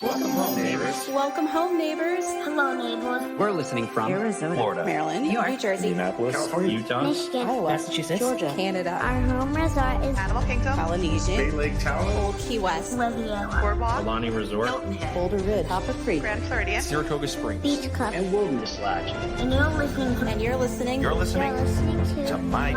Welcome home, neighbors. Welcome home, neighbors. Hello, neighbors. We're listening from Arizona, Florida, Maryland, New York, New Jersey, Minneapolis, California, Utah, Michigan. Iowa, Massachusetts, Georgia, Canada, Our home resort is Animal Kingdom, Polynesia, Bay Lake Town, Old Key West, Riviera, Boardwalk, Alani Resort, Boulder Ridge, Copper Creek, Grand Floridian, Saratoga Springs, Beach Club, and Wilderness Lodge. and you're listening to and you're listening You're listening to my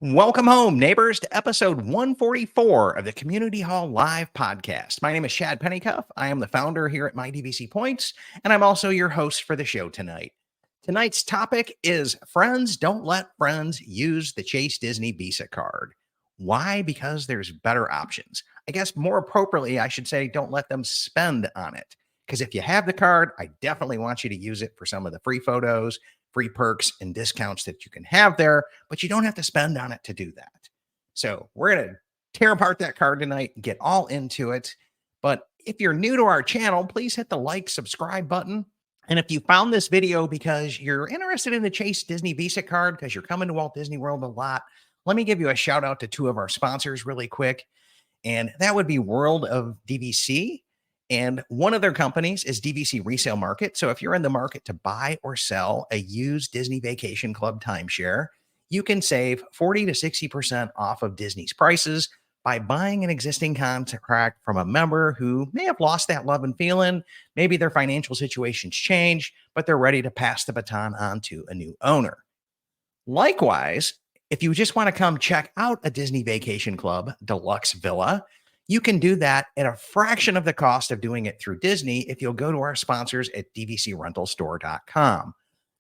Welcome home, neighbors, to episode 144 of the Community Hall Live podcast. My name is Shad Pennycuff. I am the founder here at My DVC Points, and I'm also your host for the show tonight. Tonight's topic is friends don't let friends use the Chase Disney Visa card. Why? Because there's better options. I guess more appropriately, I should say, don't let them spend on it. Because if you have the card, I definitely want you to use it for some of the free photos, free perks, and discounts that you can have there, but you don't have to spend on it to do that. So we're going to tear apart that card tonight and get all into it. But if you're new to our channel, please hit the like, subscribe button. And if you found this video because you're interested in the Chase Disney Visa card because you're coming to Walt Disney World a lot, let me give you a shout out to two of our sponsors really quick. And that would be World of DVC. And one of their companies is DVC Resale Market. So if you're in the market to buy or sell a used Disney Vacation Club timeshare, you can save 40 to 60% off of Disney's prices by buying an existing contract from a member who may have lost that love and feeling. Maybe their financial situation's changed, but they're ready to pass the baton on to a new owner. Likewise, if you just want to come check out a Disney Vacation Club deluxe villa, you can do that at a fraction of the cost of doing it through Disney if you'll go to our sponsors at dvcrentalstore.com.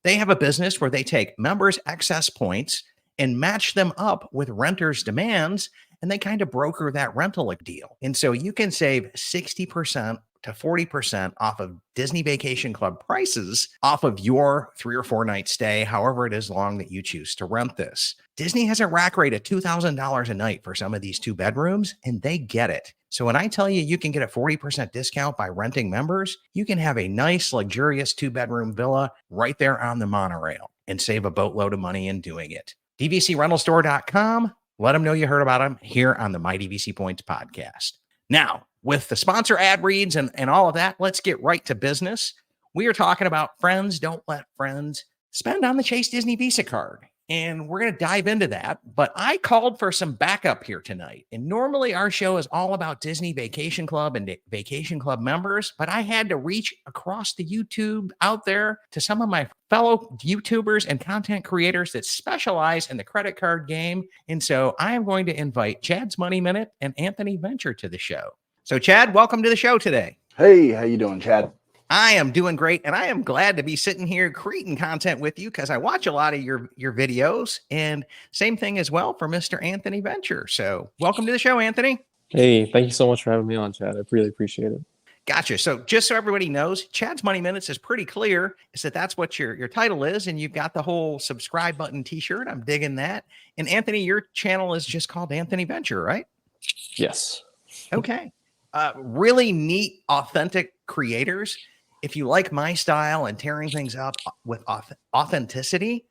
They have a business where they take members' excess points and match them up with renters' demands, and they kind of broker that rental deal. And so you can save 60% to 40% off of Disney Vacation Club prices off of your 3 or 4 night stay, however it is long that you choose to rent this. Disney has a rack rate of $2,000 a night for some of these 2 bedrooms, and they get it. So when I tell you you can get a 40% discount by renting members, you can have a nice, luxurious 2-bedroom villa right there on the monorail and save a boatload of money in doing it. DVCrentalstore.com. Let them know you heard about them here on the My DVC Points podcast. Now, with the sponsor ad reads and all of that, let's get right to business. We are talking about friends don't let friends spend on the Chase Disney Visa card. And we're going to dive into that. But I called for some backup here tonight. And normally our show is all about Disney Vacation Club and Vacation Club members. But I had to reach across the YouTube out there to some of my fellow YouTubers and content creators that specialize in the credit card game. And so I am going to invite Chad's Money Minute and Anthony Venture to the show. So Chad, welcome to the show today. Hey, how you doing, Chad? I am doing great, and I am glad to be sitting here creating content with you because I watch a lot of your videos, and same thing as well for Mr. Anthony Venture. So welcome to the show, Anthony. Hey, thank you so much for having me on, Chad. I really appreciate it. Gotcha. So just so everybody knows, Chad's Money Minutes is pretty clear. Is that's what your title is, and you've got the whole subscribe button T-shirt. I'm digging that. And Anthony, your channel is just called Anthony Venture, right? Yes. Okay. Really neat, authentic creators. If you like my style and tearing things up with authenticity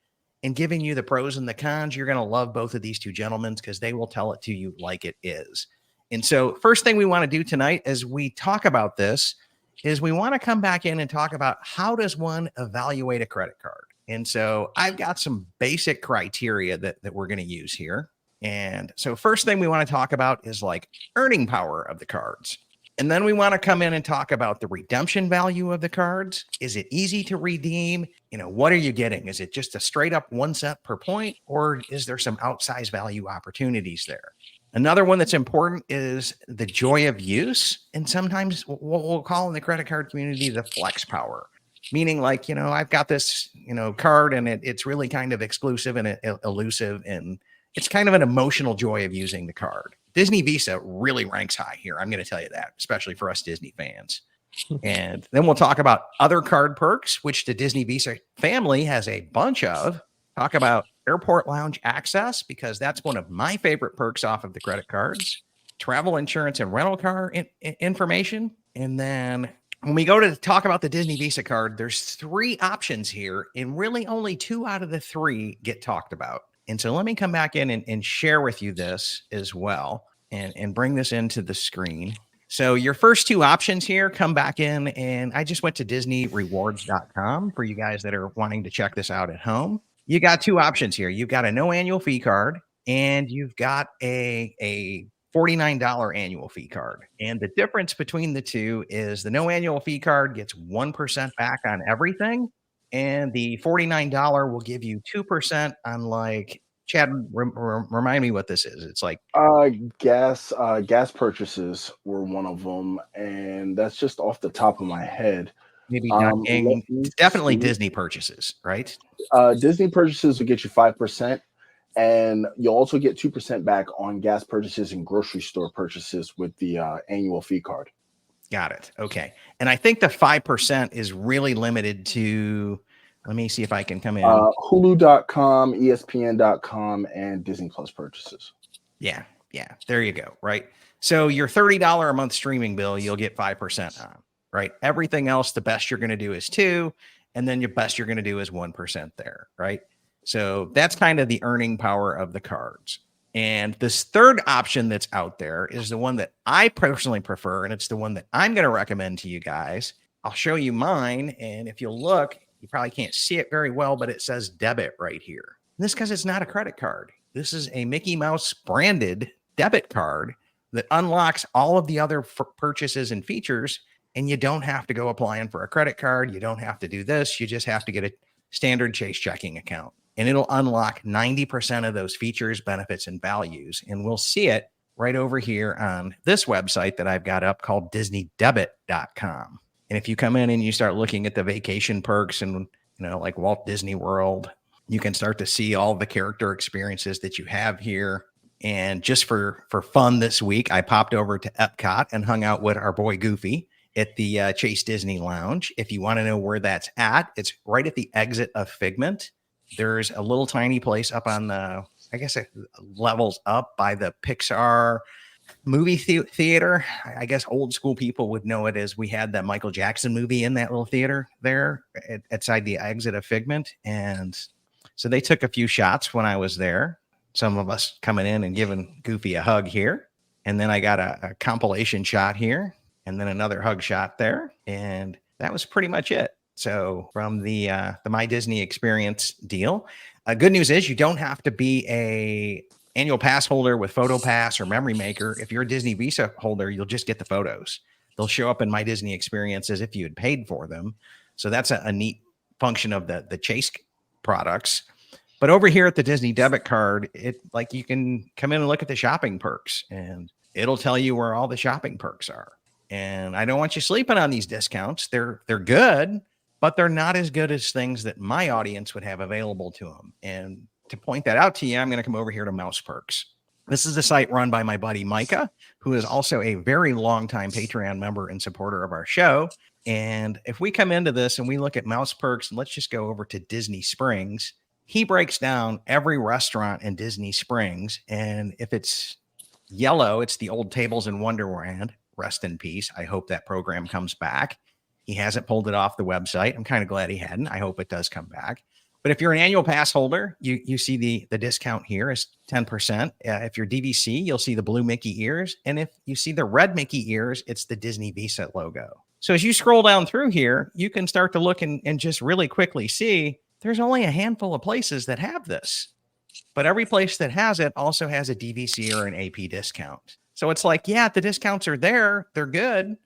and giving you the pros and the cons, you're going to love both of these two gentlemen because they will tell it to you like it is. And so first thing we want to do tonight as we talk about this is we want to come back in and talk about how does one evaluate a credit card? And so I've got some basic criteria that we're going to use here. And so first thing we want to talk about is like earning power of the cards. And then we want to come in and talk about the redemption value of the cards. Is it easy to redeem? You know, what are you getting? Is it just a straight up 1 cent per point, or is there some outsized value opportunities there? Another one that's important is the joy of use. And sometimes what we'll call in the credit card community, the flex power, meaning like, you know, I've got this, you know, card and it's really kind of exclusive and elusive. And it's kind of an emotional joy of using the card. Disney Visa really ranks high here. I'm going to tell you that, especially for us Disney fans. And then we'll talk about other card perks, which the Disney Visa family has a bunch of. Talk about airport lounge access, because that's one of my favorite perks off of the credit cards. Travel insurance and rental car information. And then when we go to talk about the Disney Visa card, there's 3 options here, and really only 2 out of the 3 get talked about. And so let me come back in and share with you this as well and bring this into the screen. So your first two options here, come back in, and I just went to DisneyRewards.com for you guys that are wanting to check this out at home. You got two options here. You've got a no annual fee card, and you've got a $49 annual fee card. And the difference between the two is the no annual fee card gets 1% back on everything, and the $49 will give you 2% on, like, Chad, remind me what this is. It's like gas purchases were one of them, and that's just off the top of my head. maybe Let me definitely see. Disney purchases, right? Disney purchases will get you 5%, and you'll also get 2% back on gas purchases and grocery store purchases with the annual fee card. Got it. Okay. And I think the 5% is really limited to, let me see if I can come in. Hulu.com, ESPN.com, and Disney Plus purchases. Yeah. There you go. Right. So your $30 a month streaming bill, you'll get 5% on, right? Everything else, the best you're going to do is 2%, and then your best you're going to do is 1% there, right? So that's kind of the earning power of the cards. And this third option that's out there is the one that I personally prefer, and it's the one that I'm going to recommend to you guys. I'll show you mine, and if you'll look, you probably can't see it very well, but it says debit right here. And this is because it's not a credit card. This is a Mickey Mouse branded debit card that unlocks all of the other purchases and features, and you don't have to go applying for a credit card. You don't have to do this. You just have to get a standard Chase checking account, and it'll unlock 90% of those features, benefits, and values. And we'll see it right over here on this website that I've got up called DisneyDebit.com. And if you come in and you start looking at the vacation perks and, like Walt Disney World, you can start to see all the character experiences that you have here. And just for fun this week, I popped over to Epcot and hung out with our boy Goofy at the Chase Disney Lounge. If you want to know where that's at, it's right at the exit of Figment. There's a little tiny place up on the, I guess it levels up by the Pixar movie theater. I guess old school people would know it as we had that Michael Jackson movie in that little theater there outside the exit of Figment. And so they took a few shots when I was there. Some of us coming in and giving Goofy a hug here. And then I got a compilation shot here and then another hug shot there. And that was pretty much it. So from the My Disney Experience deal, good news is you don't have to be a annual pass holder with Photo Pass or Memory Maker. If you're a Disney Visa holder, you'll just get the photos. They'll show up in My Disney Experience as if you had paid for them. So that's a neat function of the Chase products. But over here at the Disney debit card, you can come in and look at the shopping perks, and it'll tell you where all the shopping perks are. And I don't want you sleeping on these discounts. They're good, but they're not as good as things that my audience would have available to them. And to point that out to you, I'm going to come over here to Mouse Perks. This is the site run by my buddy Micah, who is also a very long-time Patreon member and supporter of our show. And if we come into this and we look at Mouse Perks, and let's just go over to Disney Springs, he breaks down every restaurant in Disney Springs. And if it's yellow, it's the old Tables in Wonderland. Rest in peace. I hope that program comes back. He hasn't pulled it off the website. I'm kind of glad he hadn't. I hope it does come back. But if you're an annual pass holder, you see the discount here is 10%. If you're DVC, you'll see the blue Mickey ears. And if you see the red Mickey ears, it's the Disney Visa logo. So as you scroll down through here, you can start to look and just really quickly see there's only a handful of places that have this. But every place that has it also has a DVC or an AP discount. So it's like, yeah, the discounts are there. They're good.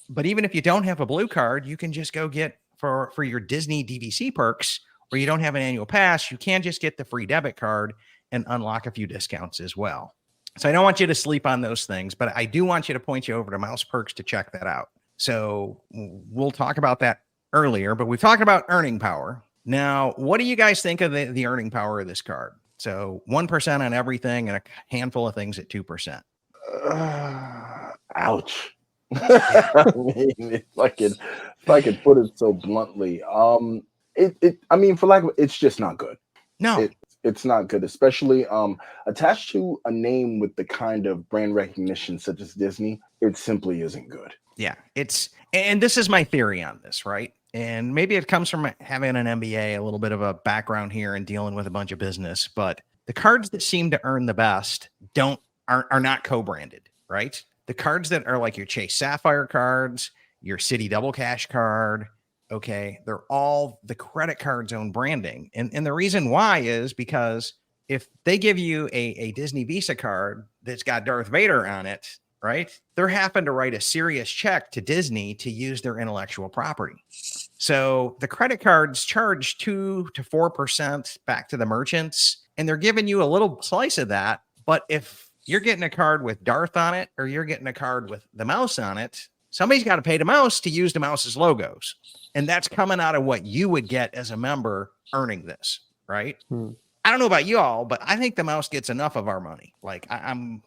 But even if you don't have a blue card, you can just go get for your Disney DVC perks, or you don't have an annual pass, you can just get the free debit card and unlock a few discounts as well. So I don't want you to sleep on those things, but I do want you to point you over to Mouse Perks to check that out. So we'll talk about that earlier, but we've talked about earning power. Now, what do you guys think of the earning power of this card? So 1% on everything and a handful of things at 2%. Ouch. I mean, if I could put it so bluntly, it's just not good. No, it's not good, especially attached to a name with the kind of brand recognition such as Disney. It simply isn't good. Yeah, and this is my theory on this, right? And maybe it comes from having an MBA, a little bit of a background here and dealing with a bunch of business, but the cards that seem to earn the best are not co-branded, right? The cards that are like your Chase Sapphire cards, your Citi Double Cash card, okay, they're all the credit card's own branding. And the reason why is because if they give you a Disney Visa card that's got Darth Vader on it, right? They're having to write a serious check to Disney to use their intellectual property. So the credit cards charge 2 to 4% back to the merchants, and they're giving you a little slice of that. But if you're getting a card with Darth on it, or you're getting a card with the mouse on it, somebody's got to pay the mouse to use the mouse's logos. And that's coming out of what you would get as a member earning this, right? I don't know about y'all, but I think the mouse gets enough of our money. Like I'm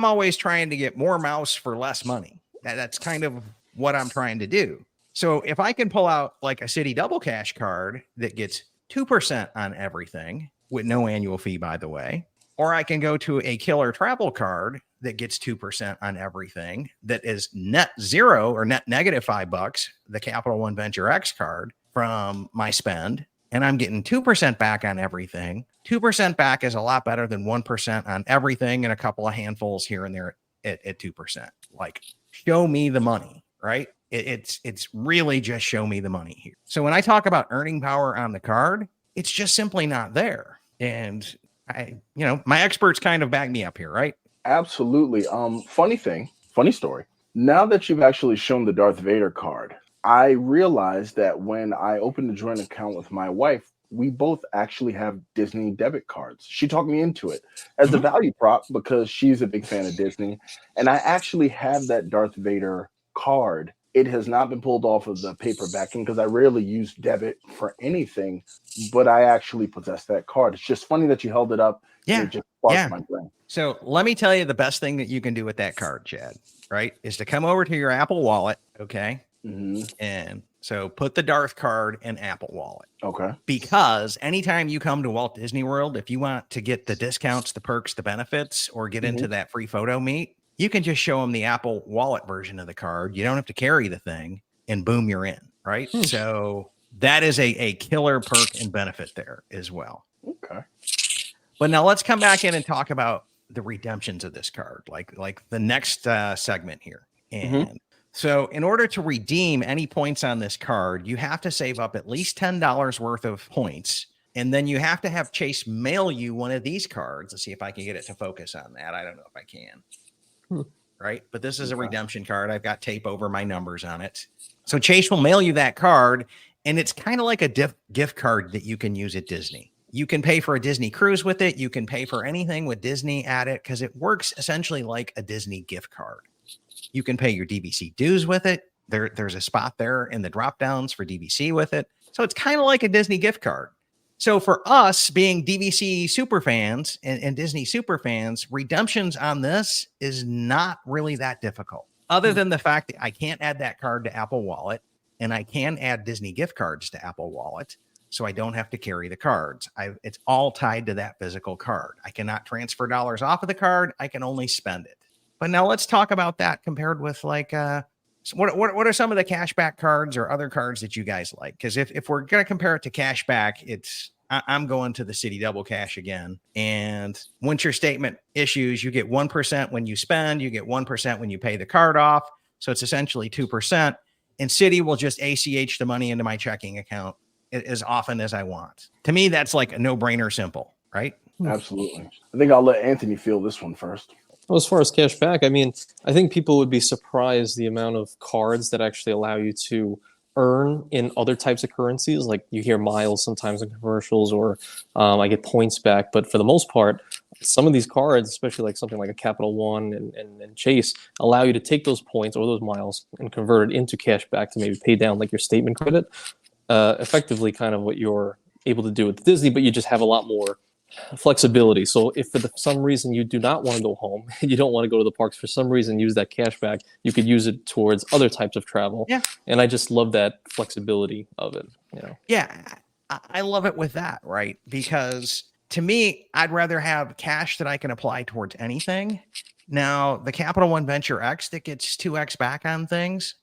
always trying to get more mouse for less money. That's kind of what I'm trying to do. So if I can pull out like a Citi Double Cash card that gets 2% on everything with no annual fee, by the way, or I can go to a killer travel card that gets 2% on everything that is net zero or net negative $5, the Capital One Venture X card from my spend, and I'm getting 2% back on everything. 2% back is a lot better than 1% on everything and a couple of handfuls here and there at 2%. Like, show me the money, right? It's really just show me the money here. So when I talk about earning power on the card, it's just simply not there. And my experts kind of back me up here, right? Absolutely. Funny story. Now that you've actually shown the Darth Vader card, I realized that when I opened a joint account with my wife, we both actually have Disney debit cards. She talked me into it as a value prop because she's a big fan of Disney. And I actually have that Darth Vader card. It has not been pulled off of the paper backing because I rarely use debit for anything, but I actually possess that card. It's just funny that you held it up. Yeah. It just sparked my brain. So let me tell you the best thing that you can do with that card, Chad, right? Is to come over to your Apple Wallet. Okay. Mm-hmm. And so put the Darth card in Apple Wallet. Okay. Because anytime you come to Walt Disney World, if you want to get the discounts, the perks, the benefits, or get into that free photo meet, you can just show them the Apple Wallet version of the card. You don't have to carry the thing, and boom, you're in, right? So that is a killer perk and benefit there as well. Okay. But now let's come back in and talk about the redemptions of this card, like the next segment here. And so in order to redeem any points on this card, you have to save up at least $10 worth of points. And then you have to have Chase mail you one of these cards. Let's see if I can get it to focus on that. I don't know if I can. Right. But this is a redemption card. I've got tape over my numbers on it. So Chase will mail you that card. And it's kind of like a gift card that you can use at Disney. You can pay for a Disney cruise with it. You can pay for anything with Disney at it because it works essentially like a Disney gift card. You can pay your DVC dues with it. There's a spot there in the drop downs for DVC with it. So it's kind of like a Disney gift card. So for us being DVC super fans and Disney super fans, redemptions on this is not really that difficult. Other than the fact that I can't add that card to Apple Wallet and I can add Disney gift cards to Apple Wallet. So I don't have to carry the cards. It's all tied to that physical card. I cannot transfer dollars off of the card. I can only spend it. But now let's talk about that compared with like, what are some of the cashback cards or other cards that you guys like? Because if we're going to compare it to cashback, I'm going to the Citi Double Cash again. And once your statement issues, you get 1% when you spend, you get 1% when you pay the card off. So it's essentially 2%. And Citi will just ACH the money into my checking account as often as I want. To me, that's like a no-brainer simple, right? Absolutely. I think I'll let Anthony feel this one first. Well, as far as cash back, I mean, I think people would be surprised the amount of cards that actually allow you to earn in other types of currencies. Like you hear miles sometimes in commercials, or I get points back. But for the most part, some of these cards, especially like something like a Capital One and Chase, allow you to take those points or those miles and convert it into cash back to maybe pay down like your statement credit. Effectively kind of what you're able to do with Disney, but you just have a lot more flexibility. So if for some reason you do not want to go home, you don't want to go to the parks, for some reason use that cash back, you could use it towards other types of travel. Yeah. And I just love that flexibility of it, you know. Yeah, I love it with that, right? Because to me, I'd rather have cash that I can apply towards anything. Now, the Capital One Venture X that gets 2x back on things,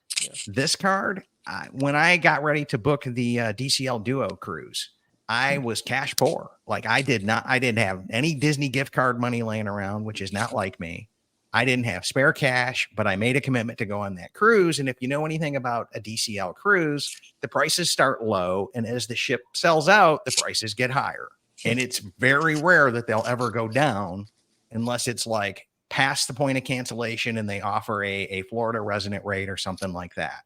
this card, when I got ready to book the DCL Duo cruise, I was cash poor. Like I didn't have any Disney gift card money laying around, which is not like me. I didn't have spare cash, but I made a commitment to go on that cruise. And if you know anything about a DCL cruise, the prices start low. And as the ship sells out, the prices get higher. And it's very rare that they'll ever go down unless it's like past the point of cancellation and they offer a Florida resident rate or something like that.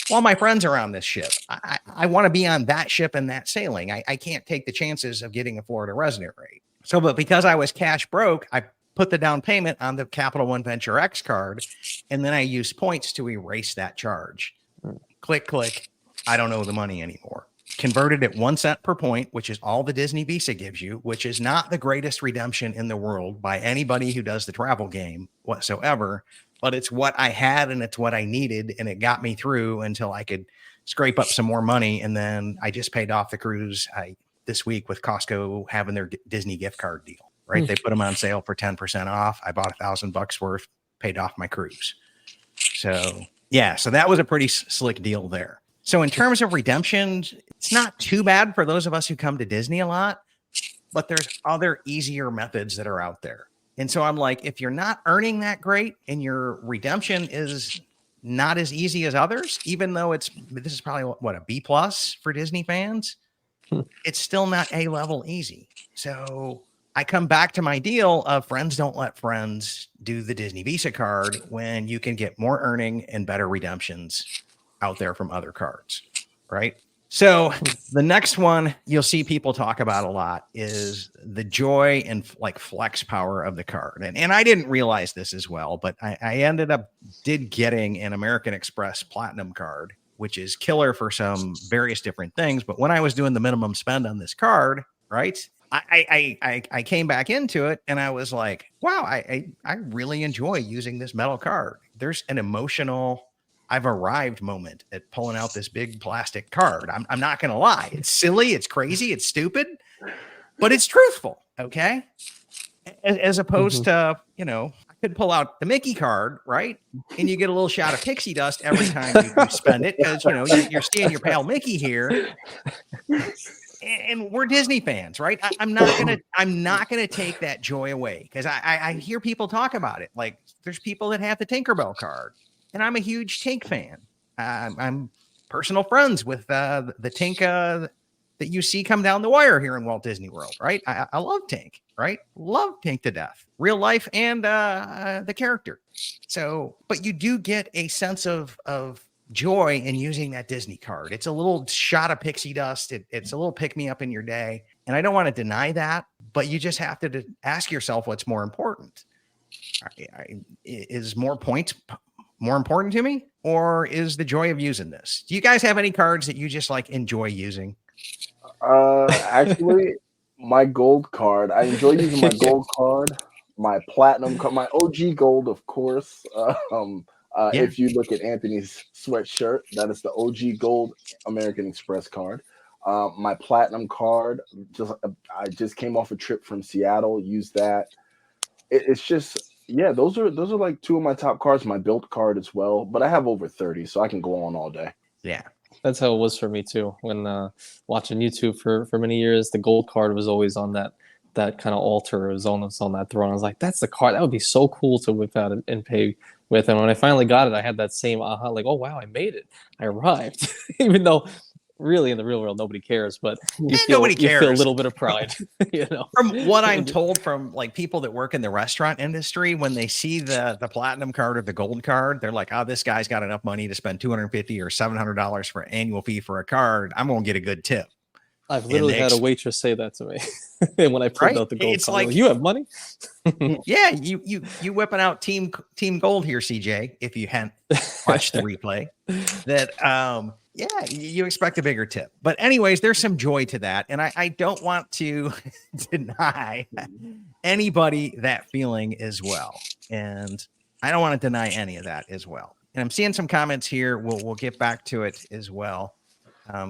Well, my friends are on this ship. I want to be on that ship and that sailing. I can't take the chances of getting a Florida resident rate. So, but because I was cash broke, I put the down payment on the Capital One Venture X card, and then I used points to erase that charge. Click, click. I don't owe the money anymore. Converted at 1 cent per point, which is all the Disney Visa gives you, which is not the greatest redemption in the world by anybody who does the travel game whatsoever. But it's what I had and it's what I needed. And it got me through until I could scrape up some more money. And then I just paid off the cruise this week with Costco having their Disney gift card deal, right? They put them on sale for 10% off. I bought $1,000 worth, paid off my cruise. So yeah, so that was a pretty slick deal there. So in terms of redemptions, it's not too bad for those of us who come to Disney a lot, but there's other easier methods that are out there. And so I'm like, if you're not earning that great and your redemption is not as easy as others, even though this is probably what, a B+ for Disney fans, it's still not A level easy. So I come back to my deal of friends don't let friends do the Disney Visa card when you can get more earning and better redemptions out there from other cards, right? So the next one you'll see people talk about a lot is the joy and like flex power of the card. And I didn't realize this as well, but I ended up getting an American Express Platinum card, which is killer for some various different things. But when I was doing the minimum spend on this card, right, I came back into it and I was like, wow, I really enjoy using this metal card. There's an emotional I've arrived moment at pulling out this big plastic card. I'm not going to lie. It's silly. It's crazy. It's stupid, but it's truthful. Okay. As opposed to, I could pull out the Mickey card, right? And you get a little shot of pixie dust every time you spend it. Cause you're seeing your pal Mickey here and we're Disney fans, right? I'm not going to take that joy away. Cause I hear people talk about it. Like there's people that have the Tinkerbell card. And I'm a huge Tink fan. I'm personal friends with the Tink that you see come down the wire here in Walt Disney World, right? I love Tink, right? Love Tink to death, real life and the character. So, but you do get a sense of joy in using that Disney card. It's a little shot of pixie dust. It's a little pick me up in your day. And I don't want to deny that, but you just have to ask yourself what's more important. Is more points more important to me, or is the joy of using this? Do you guys have any cards that you just like enjoy using? Actually, my gold card. I enjoy using my gold card, my platinum card, my OG gold, of course. If you look at Anthony's sweatshirt, that is the OG gold American Express card. My platinum card, I just came off a trip from Seattle, used that. It's just. Yeah, those are like two of my top cards, my built card as well. But I have over 30, so I can go on all day. Yeah. That's how it was for me too. When watching YouTube for many years, the gold card was always on that kind of altar. It was on that throne. I was like, that's the card. That would be so cool to whip out and pay with. And when I finally got it, I had that same aha, like, oh wow, I made it. I arrived. Even though really in the real world nobody cares, but you feel a little bit of pride. From what I'm told from like people that work in the restaurant industry, when they see the platinum card or the gold card, they're like, oh, this guy's got enough money to spend $250 or $700 for an annual fee for a card. I'm gonna get a good tip. I've literally had a waitress say that to me when I pulled out the gold card. Like, you have money? Yeah, you whipping out team gold here, CJ, if you hadn't watched the replay. That yeah, you expect a bigger tip. But anyways, there's some joy to that. And I don't want to deny anybody that feeling as well. And I don't want to deny any of that as well. And I'm seeing some comments here. We'll get back to it as well.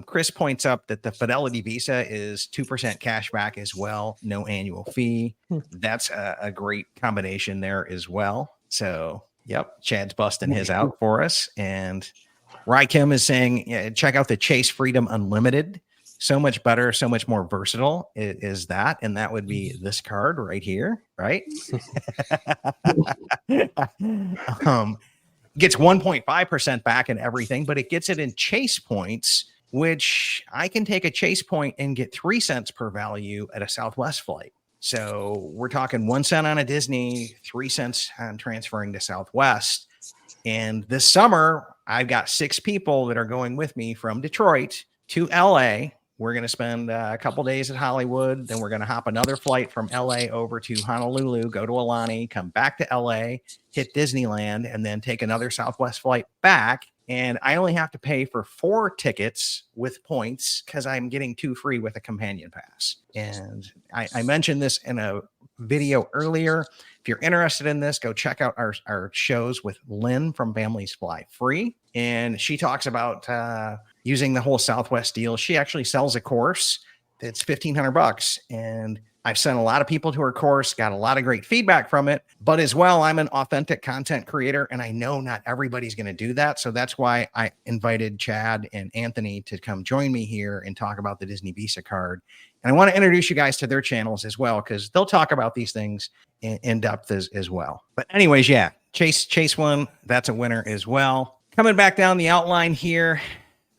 Chris points up that the Fidelity Visa is 2% cash back as well. No annual fee. That's a great combination there as well. So, yep, Chad's busting his out for us. And Rykim is saying, check out the Chase Freedom Unlimited. so much better, so much more versatile is that. And that would be this card right here, right? Gets 1.5% back and everything, but it gets it in chase points, which I can take a chase point and get 3 cents per value at a Southwest flight. So we're talking 1 cent on a Disney, 3 cents on transferring to Southwest. And this summer, I've got 6 people that are going with me from Detroit to LA. We're going to spend a couple days at Hollywood. Then we're going to hop another flight from LA over to Honolulu, go to Alani, come back to LA, hit Disneyland, and then take another Southwest flight back. And I only have to pay for 4 tickets with points because I'm getting 2 free with a companion pass. And I mentioned this in a video earlier. If you're interested in this, go check out our shows with Lynn from Families Fly Free. And she talks about using the whole Southwest deal. She actually sells a course that's $1,500. And I've sent a lot of people to her course, got a lot of great feedback from it. But as well, I'm an authentic content creator, and I know not everybody's going to do that. So that's why I invited Chad and Anthony to come join me here and talk about the Disney Visa card. And I want to introduce you guys to their channels as well, because they'll talk about these things in depth as well. But anyways, yeah, Chase one, that's a winner as well. Coming back down the outline here,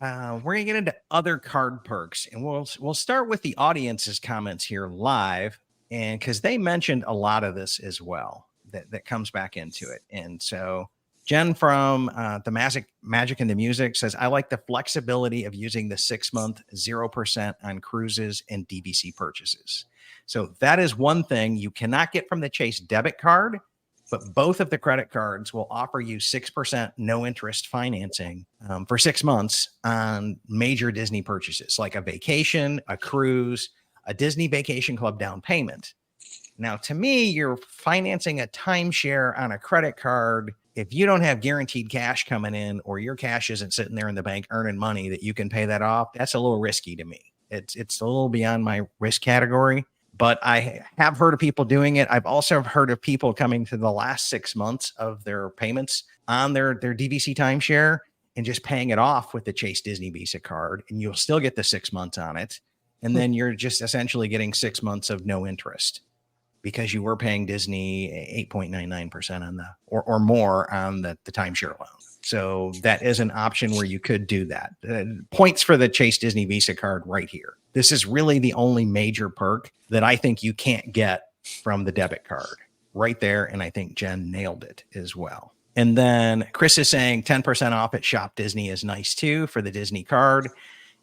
we're going to get into other card perks, and we'll start with the audience's comments here live, and because they mentioned a lot of this as well that comes back into it. And so Jen from the Magic and the Music says, I like the flexibility of using the 6-month 0% on cruises and DVC purchases. So that is one thing you cannot get from the Chase debit card, but both of the credit cards will offer you 6% no interest financing for 6 months on major Disney purchases, like a vacation, a cruise, a Disney Vacation Club down payment. Now, to me, you're financing a timeshare on a credit card. If you don't have guaranteed cash coming in, or your cash isn't sitting there in the bank earning money that you can pay that off, that's a little risky to me. It's a little beyond my risk category. But I have heard of people doing it. I've also heard of people coming to the last 6 months of their payments on their DVC timeshare and just paying it off with the Chase Disney Visa card, and you'll still get the 6 months on it. And then you're just essentially getting 6 months of no interest because you were paying Disney 8.99% on or more on the timeshare loan. So that is an option where you could do that. Points for the Chase Disney Visa card right here. This is really the only major perk that I think you can't get from the debit card right there. And I think Jen nailed it as well. And then Chris is saying 10% off at Shop Disney is nice too for the Disney card.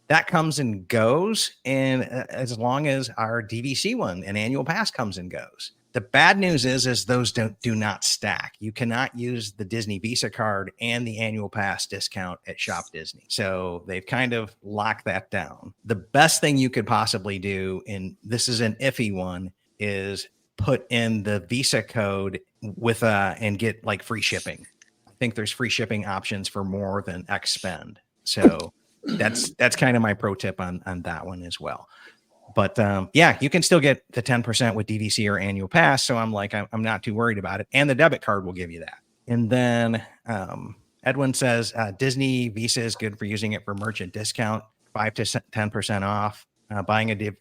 That comes and goes. And as long as our DVC one, an annual pass, comes and goes. The bad news is those do not stack. You cannot use the Disney Visa card and the annual pass discount at Shop Disney. So they've kind of locked that down. The best thing you could possibly do, and this is an iffy one, is put in the Visa code with and get like free shipping. I think there's free shipping options for more than X spend. So that's kind of my pro tip on that one as well. But yeah, you can still get the 10% with DVC or annual pass. So I'm not too worried about it. And the debit card will give you that. And then Edwin says Disney Visa is good for using it for merchant discount, 5 to 10% off, buying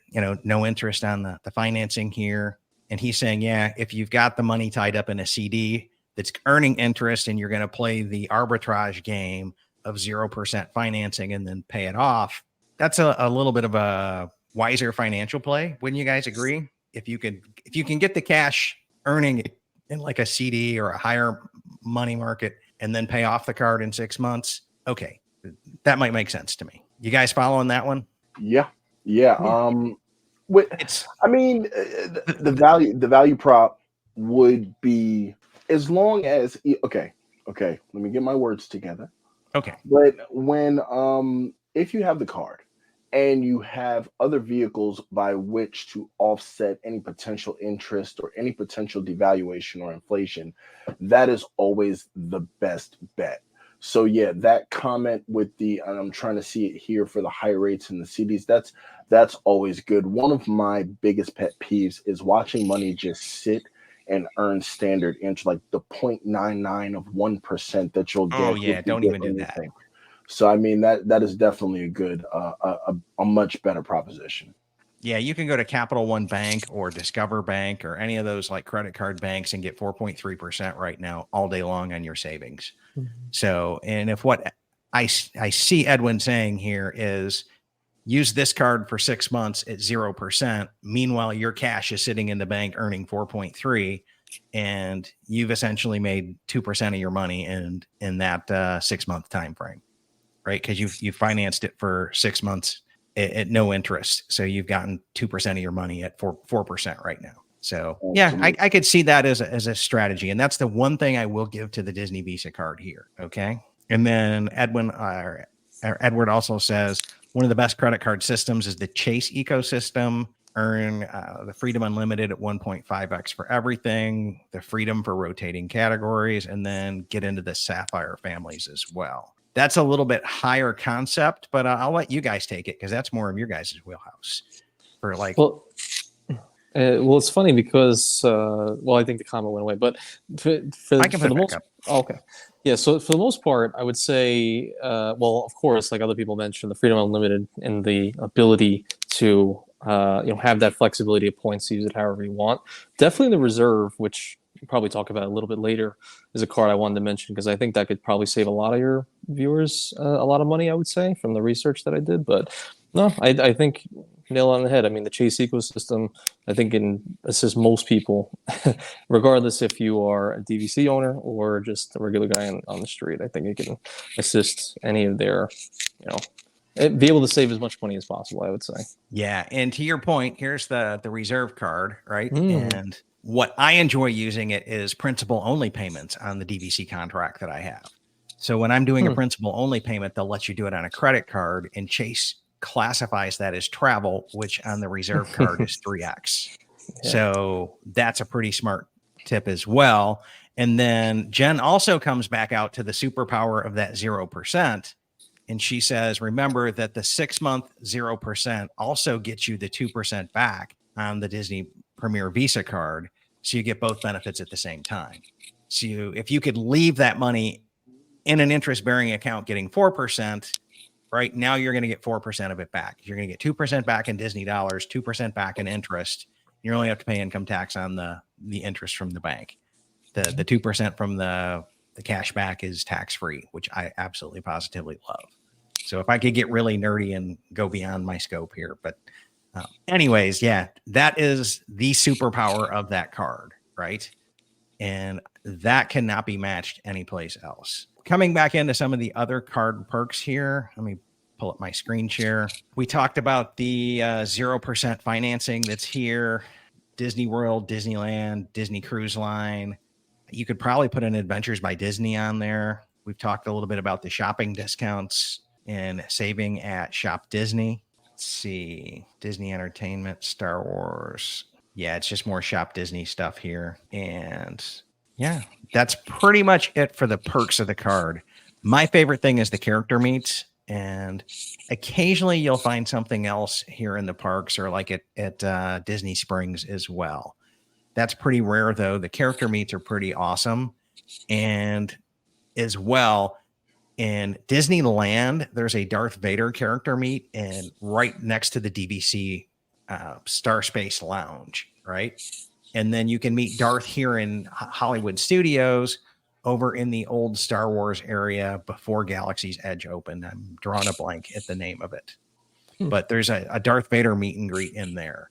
no interest on the financing here. And he's saying, yeah, if you've got the money tied up in a CD that's earning interest and you're going to play the arbitrage game of 0% financing and then pay it off, that's a little bit of a wiser financial play. Wouldn't you guys agree? If you can get the cash earning in like a CD or a higher money market and then pay off the card in 6 months, okay, that might make sense to me. You guys following that one? Yeah. The value prop would be, as long as okay, let me get my words together. Okay. But when if you have the card and you have other vehicles by which to offset any potential interest or any potential devaluation or inflation, that is always the best bet. So yeah, that comment with and I'm trying to see it here for the high rates in the CDs, that's always good. One of my biggest pet peeves is watching money just sit and earn standard interest, like the 0.99 of 1% that you'll get. Oh yeah, don't even do that. So I mean that is definitely a good a much better proposition. Yeah, you can go to Capital One Bank or Discover Bank or any of those like credit card banks and get 4.3% right now all day long on your savings. So, and if what I see Edwin saying here is use this card for 6 months at 0%. Meanwhile, your cash is sitting in the bank earning 4.3, and you've essentially made 2% of your money in that 6 month time frame, right? Because you financed it for 6 months at no interest, so you've gotten 2% of your money at 4% right now. So yeah, I could see that as a strategy, and that's the one thing I will give to the Disney Visa card here. Okay, and then Edward also says one of the best credit card systems is the Chase ecosystem. Earn the Freedom Unlimited at 1.5x for everything, the Freedom for rotating categories, and then get into the Sapphire families as well. That's a little bit higher concept, but I'll let you guys take it because that's more of your guys' wheelhouse. For like, Well, it's funny because I think the comment went away, but for the most, okay, yeah. So for the most part, I would say, of course, like other people mentioned, the Freedom Unlimited and the ability to have that flexibility of points to use it however you want. Definitely the Reserve, which we'll probably talk about a little bit later, is a card I wanted to mention because I think that could probably save a lot of your viewers a lot of money, I would say, from the research that I did. But no, I think nail on the head. I mean, the Chase ecosystem, I think, can assist most people, regardless if you are a DVC owner or just a regular guy on the street. I think it can assist any of their, be able to save as much money as possible, I would say. Yeah, and to your point, here's the Reserve card, right? And what I enjoy using it is principal only payments on the DVC contract that I have. So when I'm doing a principal only payment, they'll let you do it on a credit card, and Chase classifies that as travel, which on the Reserve card is 3x. Yeah. So that's a pretty smart tip as well. And then Jen also comes back out to the superpower of that 0%. And she says, remember that the 6 month 0% also gets you the 2% back on the Disney Premier Visa card. So you get both benefits at the same time. So if you could leave that money in an interest bearing account getting 4%, right now you're going to get 4% of it back. You're going to get 2% back in Disney dollars, 2% back in interest. You only have to pay income tax on the interest from the bank. The 2% from the cash back is tax free, which I absolutely positively love. So if I could get really nerdy and go beyond my scope here, but anyways, yeah, that is the superpower of that card, right? And that cannot be matched anyplace else. Coming back into some of the other card perks here, let me pull up my screen share. We talked about the 0% financing that's here, Disney World, Disneyland, Disney Cruise Line. You could probably put an Adventures by Disney on there. We've talked a little bit about the shopping discounts and saving at Shop Disney. Let's see, Disney Entertainment, Star Wars. Yeah, it's just more Shop Disney stuff here. And yeah, that's pretty much it for the perks of the card. My favorite thing is the character meets, and occasionally you'll find something else here in the parks or like at Disney Springs as well. That's pretty rare though. The character meets are pretty awesome. And as well, in Disneyland, there's a Darth Vader character meet, and right next to the DVC Star Space Lounge, right? And then you can meet Darth here in Hollywood Studios over in the old Star Wars area before Galaxy's Edge opened. I'm drawing a blank at the name of it. But there's a Darth Vader meet and greet in there.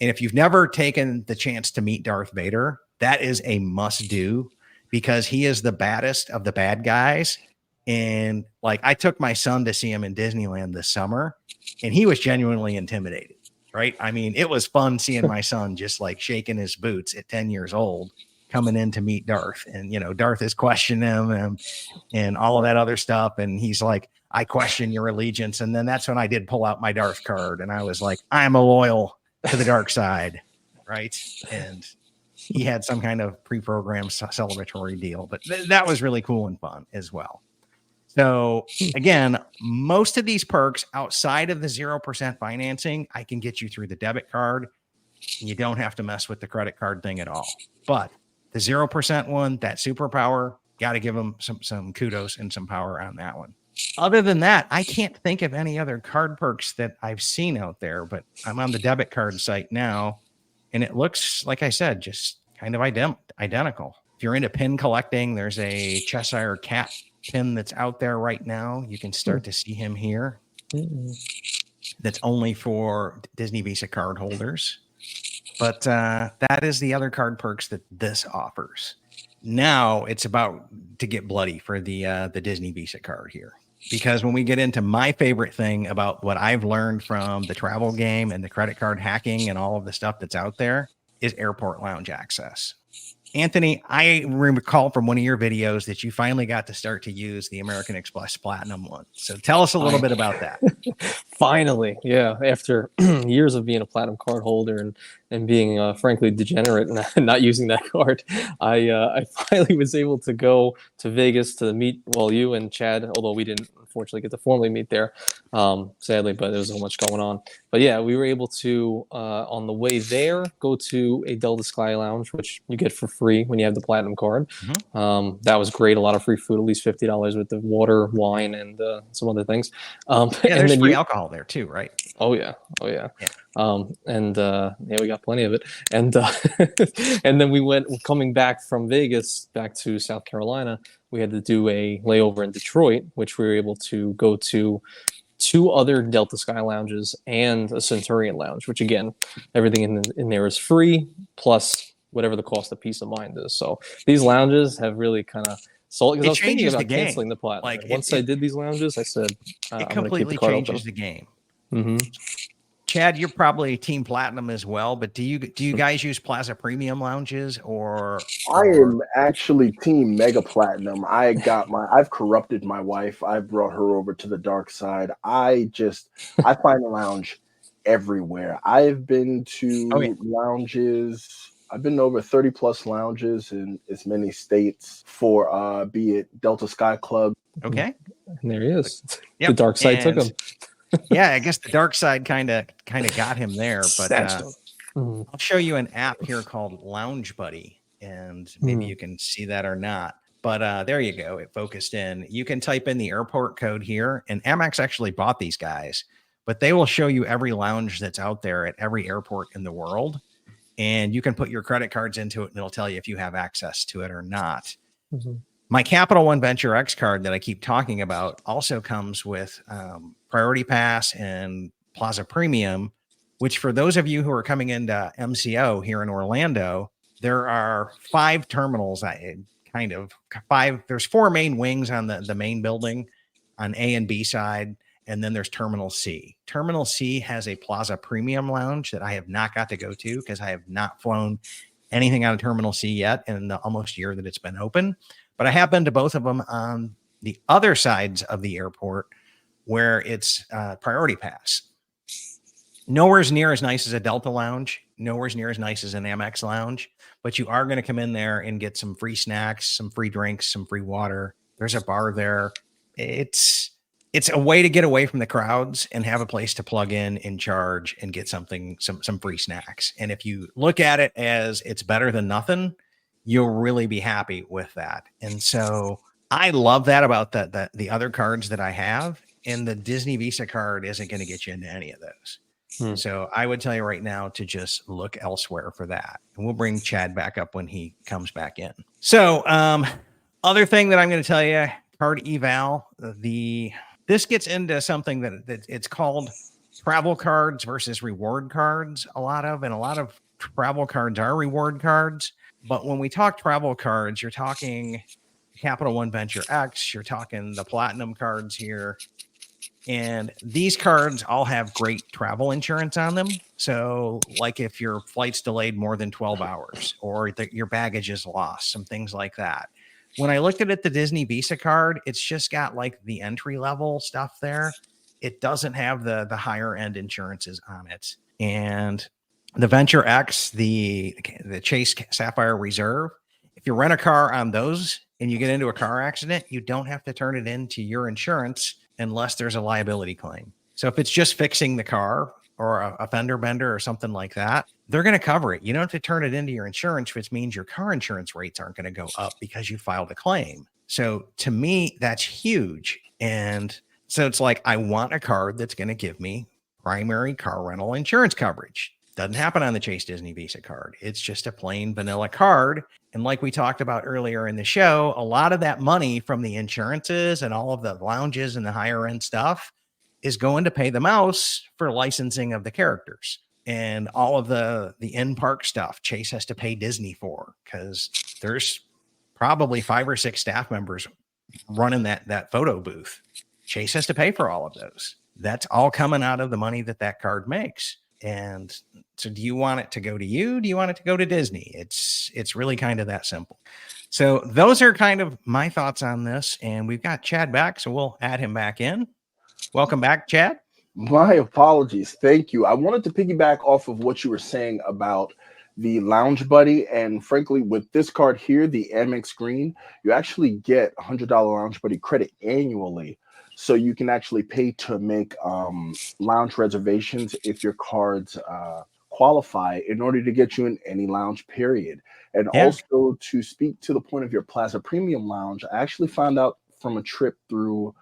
And if you've never taken the chance to meet Darth Vader, that is a must do because he is the baddest of the bad guys. And like I took my son to see him in Disneyland this summer, and he was genuinely intimidated, right? I mean, it was fun seeing my son just like shaking his boots at 10 years old coming in to meet Darth. And, Darth is questioning him and all of that other stuff. And he's like, I question your allegiance. And then that's when I did pull out my Darth card. And I was like, I'm a loyal to the dark side, right? And he had some kind of pre-programmed celebratory deal. But that was really cool and fun as well. So again, most of these perks outside of the 0% financing, I can get you through the debit card. You don't have to mess with the credit card thing at all. But the 0% one, that superpower, got to give them some kudos and some power on that one. other than that, I can't think of any other card perks that I've seen out there, but I'm on the debit card site now, and it looks, like I said, just kind of identical. If you're into pin collecting, there's a Cheshire Cat pin that's out there right now. You can start to see him here. That's only for Disney Visa card holders. But that is the other card perks that this offers. Now it's about to get bloody for the Disney Visa card here. Because when we get into my favorite thing about what I've learned from the travel game and the credit card hacking and all of the stuff that's out there is airport lounge access. Anthony, I recall from one of your videos that you finally got to start to use the American Express Platinum one. So tell us a little bit about that. Finally, yeah. After years of being a platinum card holder and being frankly degenerate and not using that card, I finally was able to go to Vegas to meet you and Chad, although we didn't unfortunately get to formally meet there, sadly, but there was so much going on. But yeah, we were able to on the way there go to a Delta Sky Lounge, which you get for free when you have the platinum card. That was great. A lot of free food, at least $50 with the water, wine, and some other things. Yeah, there's free alcohol there too, right? Oh yeah. We got plenty of it. And and then we went coming back from Vegas back to South Carolina. We had to do a layover in Detroit, which we were able to go to 2 other Delta Sky Lounges and a Centurion Lounge, which again, everything in there is free plus whatever the cost of peace of mind is. So these lounges have really kind of sold, because I was thinking about canceling the platinum. Like once I did these lounges, I said it completely changes the game. Mm-hmm. Chad, you're probably team platinum as well, but do you guys use Plaza Premium lounges or? I am actually team mega platinum. I've corrupted my wife. I brought her over to the dark side. I find a lounge everywhere. I've been to lounges. I've been to over 30 plus lounges in as many states for be it Delta Sky Club. Okay. And there he is. Yep. The dark side took him. Yeah, I guess the dark side kind of got him there, but I'll show you an app here called Lounge Buddy, and maybe you can see that or not. But there you go. It focused in. You can type in the airport code here, and Amex actually bought these guys, but they will show you every lounge that's out there at every airport in the world, and you can put your credit cards into it, and it'll tell you if you have access to it or not. My Capital One Venture X card that I keep talking about also comes with Priority Pass and Plaza Premium, which for those of you who are coming into MCO here in Orlando, there are 5 terminals, there's 4 main wings on the main building on A and B side, and then there's Terminal C. Terminal C has a Plaza Premium lounge that I have not got to go to because I have not flown anything out of Terminal C yet in the almost year that it's been open. But I have been to both of them on the other sides of the airport where it's Priority Pass. Nowhere's near as nice as a Delta lounge. Nowhere's near as nice as an Amex lounge. But you are going to come in there and get some free snacks, some free drinks, some free water. There's a bar there. It's a way to get away from the crowds and have a place to plug in and charge and get some free snacks. And if you look at it as it's better than nothing, you'll really be happy with that. And so I love that about the other cards that I have, and the Disney Visa card isn't going to get you into any of those. So I would tell you right now to just look elsewhere for that. And we'll bring Chad back up when he comes back in. So other thing that I'm going to tell you, card eval, this gets into something that it's called travel cards versus reward cards. A lot of travel cards are reward cards. But when we talk travel cards, you're talking Capital One Venture X, you're talking the platinum cards here. And these cards all have great travel insurance on them. So like if your flight's delayed more than 12 hours or your baggage is lost, some things like that. When I looked at the Disney Visa card, it's just got like the entry level stuff there. It doesn't have the higher end insurances on it. And the Venture X, the Chase Sapphire Reserve, if you rent a car on those and you get into a car accident, you don't have to turn it into your insurance unless there's a liability claim. So if it's just fixing the car or a fender bender or something like that, they're going to cover it. You don't have to turn it into your insurance, which means your car insurance rates aren't going to go up because you filed a claim. So to me, that's huge. And so it's like, I want a card that's going to give me primary car rental insurance coverage. Doesn't happen on the Chase Disney Visa card. It's just a plain vanilla card. And like we talked about earlier in the show, a lot of that money from the insurances and all of the lounges and the higher end stuff is going to pay the mouse for licensing of the characters. And all of the in-park stuff Chase has to pay Disney for, because there's probably 5 or 6 staff members running that photo booth. Chase has to pay for all of those. That's all coming out of the money that card makes. And so do you want it to go to you? Do you want it to go to Disney? It's really kind of that simple. So those are kind of my thoughts on this. And we've got Chad back, so we'll add him back in. Welcome back, Chad. My apologies. Thank you. I wanted to piggyback off of what you were saying about the Lounge Buddy. And frankly, with this card here, the Amex Green, you actually get $100 Lounge Buddy credit annually. So you can actually pay to make lounge reservations if your cards qualify in order to get you in any lounge, period. And also to speak to the point of your Plaza Premium Lounge, I actually found out from a trip through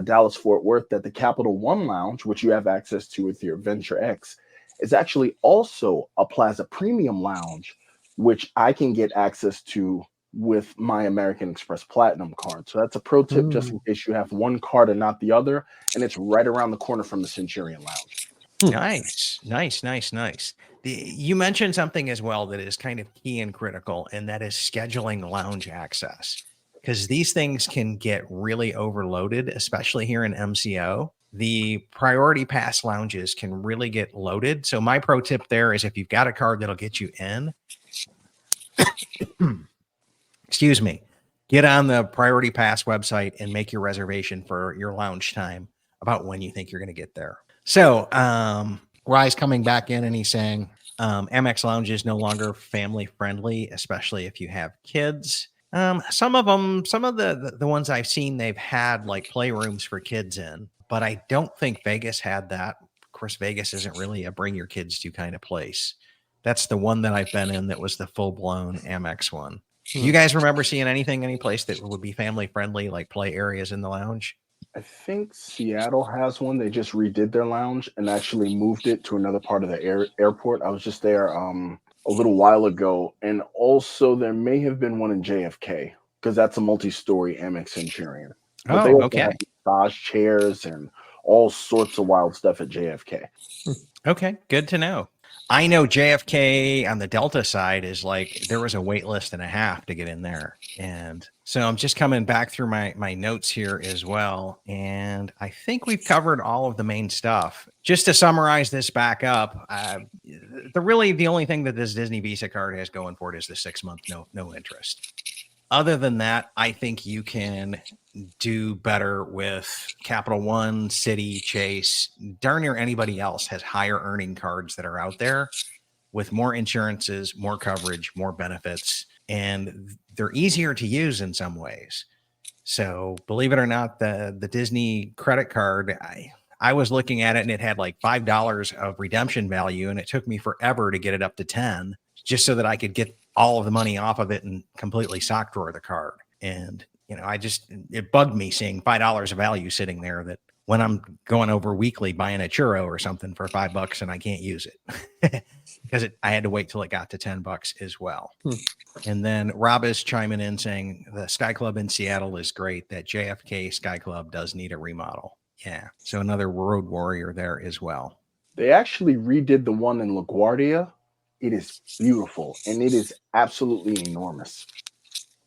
Dallas Fort Worth that the Capital One Lounge, which you have access to with your Venture X, is actually also a Plaza Premium Lounge, which I can get access to with my American Express Platinum card. So that's a pro tip, just in case you have one card and not the other. And it's right around the corner from the Centurion Lounge. Nice. You mentioned something as well that is kind of key and critical, and that is scheduling lounge access. Because these things can get really overloaded, especially here in MCO. The priority pass lounges can really get loaded. So my pro tip there is, if you've got a card that'll get you in, excuse me, get on the priority pass website and make your reservation for your lounge time about when you think you're going to get there. So Rye's coming back in and he's saying Amex Lounge is no longer family friendly, especially if you have kids. Some of the ones I've seen, they've had like playrooms for kids in, but I don't think Vegas had that. Of course, Vegas isn't really a bring your kids to kind of place. That's the one that I've been in that was the full-blown Amex one. You guys remember seeing any place that would be family friendly, like play areas in the lounge? I think Seattle has one. They just redid their lounge and actually moved it to another part of the airport. I was just there a little while ago. And also there may have been one in JFK, because that's a multi-story Amex Centurion. But they also have massage chairs and all sorts of wild stuff at JFK. Okay, good to know. I know JFK on the Delta side is like, there was a wait list and a half to get in there. And so I'm just coming back through my notes here as well. And I think we've covered all of the main stuff. Just to summarize this back up, the only thing that this Disney Visa card has going for it is the 6-month no interest. Other than that, I think you can do better with Capital One, Citi, Chase. Darn near anybody else has higher earning cards that are out there with more insurances, more coverage, more benefits, and they're easier to use in some ways. So believe it or not, the Disney credit card, I was looking at it and it had like $5 of redemption value, and it took me forever to get it up to 10 just so that I could get all of the money off of it and completely sock drawer the card. And, it bugged me seeing $5 of value sitting there, that when I'm going over weekly buying a churro or something for $5 and I can't use it because I had to wait till it got to $10 as well. And then Rob is chiming in saying the Sky Club in Seattle is great. That JFK Sky Club does need a remodel. Yeah. So another road warrior there as well. They actually redid the one in LaGuardia. It is beautiful, and it is absolutely enormous.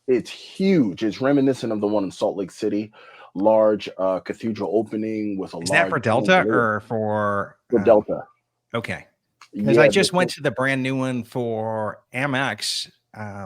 It's huge. It's reminiscent of the one in Salt Lake City. Large cathedral opening with a large... Is that for Delta or for... Delta. Okay. Because I just went to the brand new one for Amex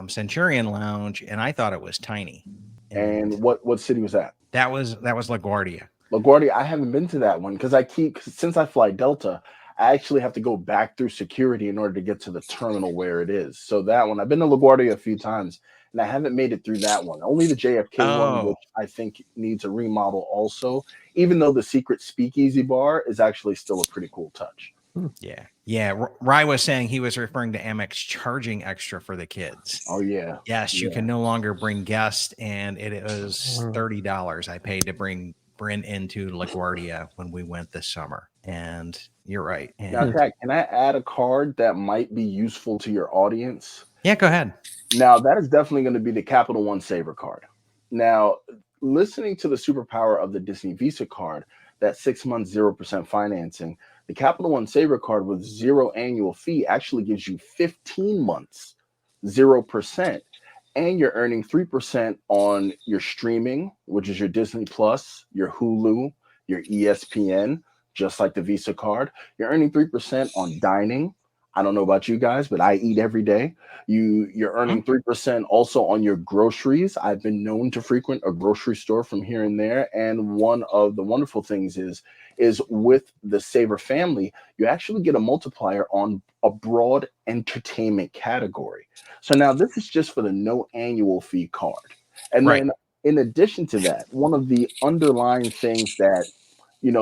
Centurion Lounge, and I thought it was tiny. And what city was that? That was LaGuardia. LaGuardia, I haven't been to that one because since I fly Delta, I actually have to go back through security in order to get to the terminal where it is. So that one, I've been to LaGuardia a few times, and I haven't made it through that one. Only the JFK one, which I think needs a remodel also, even though the secret speakeasy bar is actually still a pretty cool touch. Yeah. Rye was saying he was referring to Amex charging extra for the kids. Oh, yeah. Yes, you can no longer bring guests, and it was $30 I paid to bring Bryn into LaGuardia when we went this summer. And you're right. Now, And Kat, can I add a card that might be useful to your audience? yeah, go ahead. Now, that is definitely going to be the Capital One Saver card. Now, listening to the superpower of the Disney Visa card, that 6 months, 0% financing, the Capital One Saver card with 0 annual fee actually gives you 15 months, 0%. And you're earning 3% on your streaming, which is your Disney Plus, your Hulu, your ESPN, just like the Visa card. You're earning 3% on dining. I don't know about you guys, but I eat every day. You're earning 3% also on your groceries. I've been known to frequent a grocery store from here and there. And one of the wonderful things is with the Saver family, you actually get a multiplier on a broad entertainment category. So now this is just for the no annual fee card. And then in addition to that, one of the underlying things that,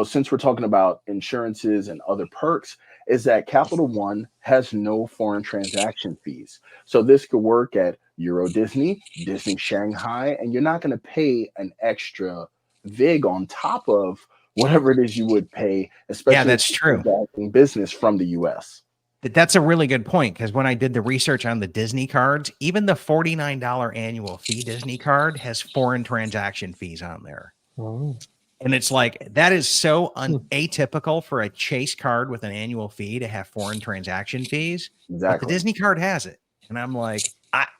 since we're talking about insurances and other perks, is that Capital One has no foreign transaction fees. So this could work at Euro Disney, Disney Shanghai, and you're not going to pay an extra VIG on top of whatever it is you would pay, especially that's true. Transacting business from the US. That's a really good point, because when I did the research on the Disney cards, even the $49 annual fee Disney card has foreign transaction fees on there. Oh. And it's like, that is so atypical for a Chase card with an annual fee to have foreign transaction fees. Exactly. But the Disney card has it. And I'm like,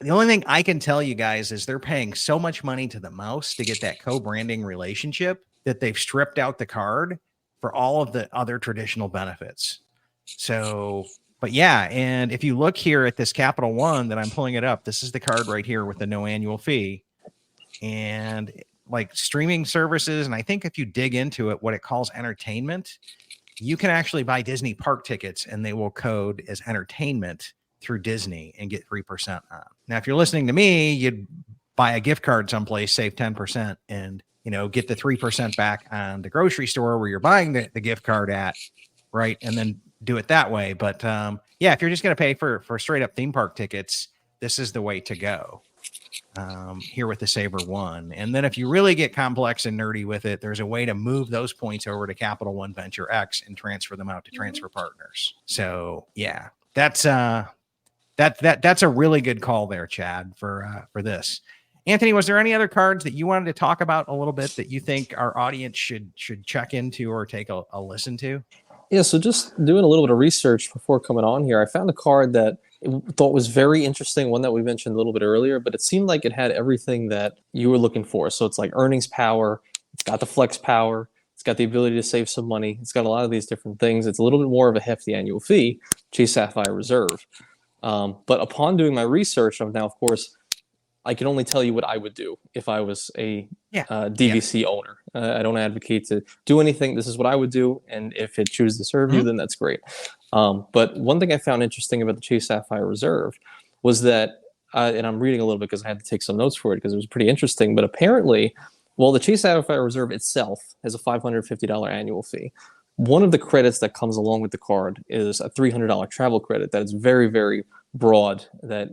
the only thing I can tell you guys is they're paying so much money to the mouse to get that co-branding relationship that they've stripped out the card for all of the other traditional benefits. So, but yeah. And if you look here at this Capital One that I'm pulling it up, this is the card right here with the no annual fee. And like streaming services, and I think if you dig into it, what it calls entertainment, you can actually buy Disney park tickets and they will code as entertainment through Disney and get 3% on. Now, if you're listening to me, you'd buy a gift card someplace, save 10%, and get the 3% back on the grocery store where you're buying the gift card at, right? And then do it that way. But yeah, if you're just going to pay for straight up theme park tickets, this is the way to go. Here with the Saver One. And then if you really get complex and nerdy with it, there's a way to move those points over to Capital One Venture X and transfer them out to transfer partners. So yeah, that's a really good call there, Chad, for this. Anthony, was there any other cards that you wanted to talk about a little bit that you think our audience should check into or take a listen to? Yeah, so just doing a little bit of research before coming on here, I found a card that I thought was very interesting, one that we mentioned a little bit earlier, but it seemed like it had everything that you were looking for. So it's like earnings power, it's got the flex power, it's got the ability to save some money, it's got a lot of these different things. It's a little bit more of a hefty annual fee, Chase Sapphire Reserve. But upon doing my research, of now, of course, I can only tell you what I would do if I was a DVC owner. I don't advocate to do anything. This is what I would do, and if it chooses to serve you, then that's great. But one thing I found interesting about the Chase Sapphire Reserve was that, and I'm reading a little bit because I had to take some notes for it because it was pretty interesting, but apparently, well, the Chase Sapphire Reserve itself has a $550 annual fee. One of the credits that comes along with the card is a $300 travel credit that is very, very broad, that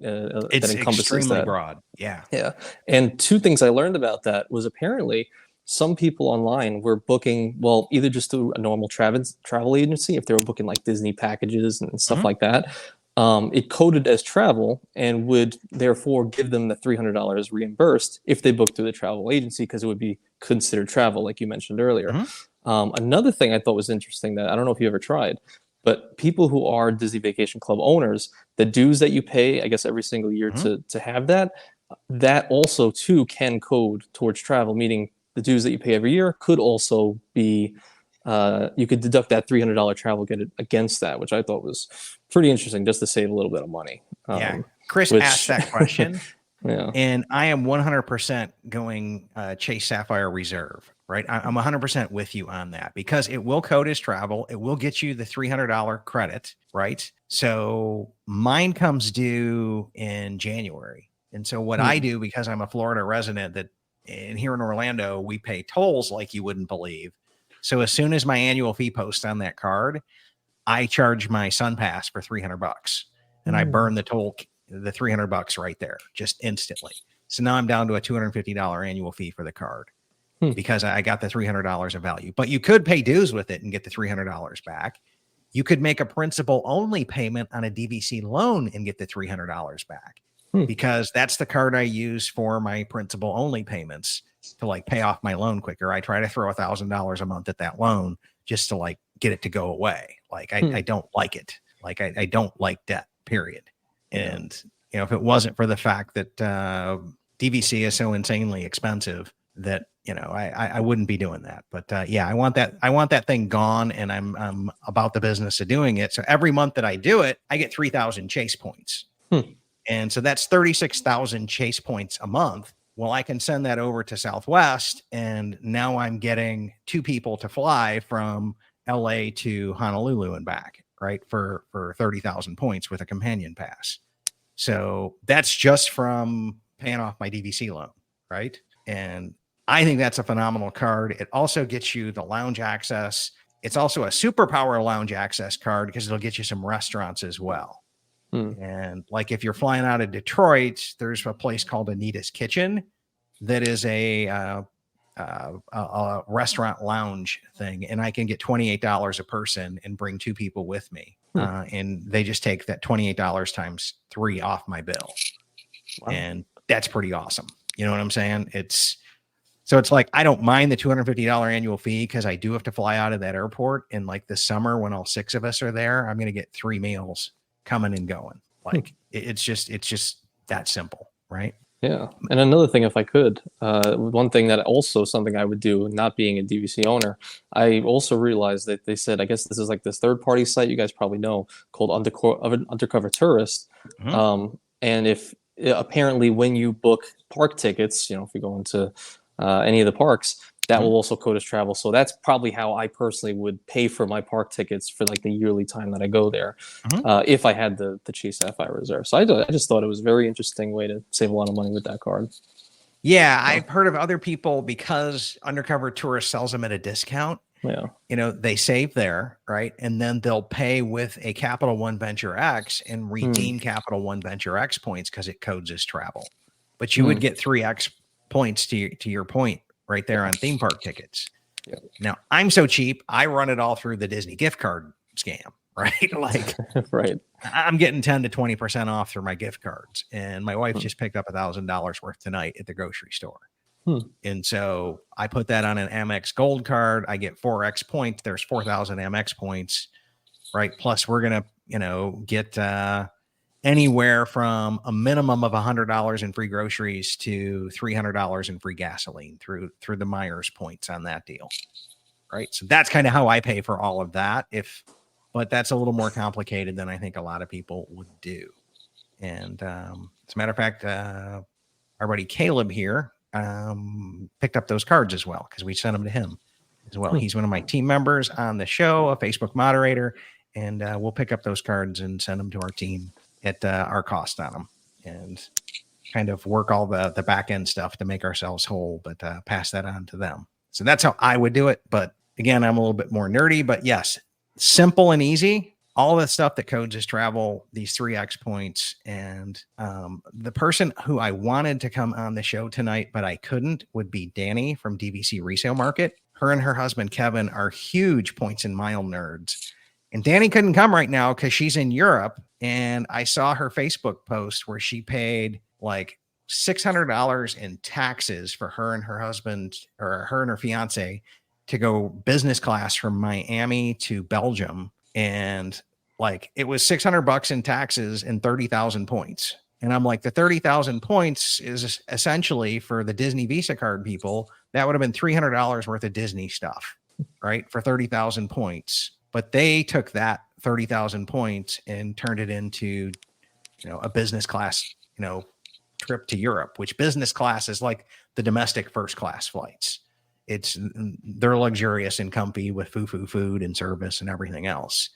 it's that encompasses extremely that. broad. Yeah. And two things I learned about that was apparently some people online were booking, well, either just through a normal travel agency, if they were booking like Disney packages and stuff like that, it coded as travel and would therefore give them the $300 reimbursed if they booked through the travel agency, because it would be considered travel, like you mentioned earlier. Another thing I thought was interesting that I don't know if you ever tried, but people who are Disney Vacation Club owners, the dues that you pay, I guess, every single year to have that also too can code towards travel, meaning the dues that you pay every year could also be, you could deduct that $300 travel get it against that, which I thought was pretty interesting, just to save a little bit of money. Chris asked that question. Yeah. And I am 100% going Chase Sapphire Reserve, right? I'm 100% with you on that, because it will code as travel. It will get you the $300 credit, right? So mine comes due in January. And so what I do, because I'm a Florida resident, and here in Orlando, we pay tolls like you wouldn't believe. So as soon as my annual fee posts on that card, I charge my Sun Pass for $300, and I burn the $300 right there, just instantly. So now I'm down to a $250 annual fee for the card. because I got the $300 of value. But you could pay dues with it and get the $300 back. You could make a principal only payment on a DVC loan and get the $300 back because that's the card I use for my principal only payments to like pay off my loan quicker. I try to throw $1,000 a month at that loan just to like get it to go away. Like I don't like it. Like I don't like debt, period. And you know, if it wasn't for the fact that DVC is so insanely expensive that, you know, I wouldn't be doing that. But yeah, I want that thing gone, and I'm about the business of doing it. So every month that I do it, I get 3,000 chase points. And so that's 36,000 chase points a month. Well, I can send that over to Southwest, and now I'm getting 2 people to fly from LA to Honolulu and back, right? For 30,000 points with a companion pass. So that's just from paying off my DVC loan, right? And I think that's a phenomenal card. It also gets you the lounge access. It's also a superpower lounge access card because it'll get you some restaurants as well. And like if you're flying out of Detroit, there's a place called Anita's Kitchen that is a restaurant lounge thing, and I can get $28 a person and bring 2 people with me. And they just take that $28 times 3 off my bill. Wow. And that's pretty awesome. You know what I'm saying? It's like, I don't mind the $250 annual fee because I do have to fly out of that airport. And like this summer, when all 6 of us are there, I'm going to get 3 meals coming and going. Like it's just that simple. Right. Yeah. And another thing, if I could, one thing that also something I would do, not being a DVC owner, I also realized that they said, I guess this is like this third-party site you guys probably know called Undercover Tourist. And if apparently when you book park tickets, you know, if you go into any of the parks, that will also code as travel. So that's probably how I personally would pay for my park tickets for like the yearly time that I go there, if I had the Chase Sapphire Reserve. So I just thought it was a very interesting way to save a lot of money with that card. Yeah, I've heard of other people, because Undercover Tourist sells them at a discount. Yeah, you know, they save there, right? And then they'll pay with a Capital One Venture X and redeem Capital One Venture X points because it codes as travel. But you would get 3X points to your point right there on theme park tickets. Yeah. Now, I'm so cheap, I run it all through the Disney gift card scam, right? Like, right. I'm getting 10 to 20% off through my gift cards. And my wife just picked up $1,000 worth tonight at the grocery store. And so I put that on an Amex Gold card. I get 4X points. There's 4,000 Amex points, right? Plus we're going to, you know, get anywhere from a minimum of $100 in free groceries to $300 in free gasoline through the Myers points on that deal. Right. So that's kind of how I pay for all of that. But that's a little more complicated than I think a lot of people would do. And as a matter of fact, our buddy Caleb here picked up those cards as well, because we sent them to him as well. He's one of my team members on the show, a Facebook moderator, and we'll pick up those cards and send them to our team at our cost on them, and kind of work all the back end stuff to make ourselves whole, but pass that on to them. So that's how I would do it. But again, I'm a little bit more nerdy, but yes, simple and easy. All the stuff that codes as travel, these 3X points. And the person who I wanted to come on the show tonight, but I couldn't, would be Danny from DVC Resale Market. Her and her husband, Kevin, are huge points and mile nerds. And Danny couldn't come right now because she's in Europe. And I saw her Facebook post where she paid like $600 in taxes for her and her husband, or her and her fiance, to go business class from Miami to Belgium. And like, it was $600 in taxes and 30,000 points. And I'm like, the 30,000 points is essentially, for the Disney Visa card people, that would have been $300 worth of Disney stuff, right? For 30,000 points. But they took that 30,000 points and turned it into, you know, a business class, you know, trip to Europe, which business class is like the domestic first class flights. They're luxurious and comfy with food and service and everything else.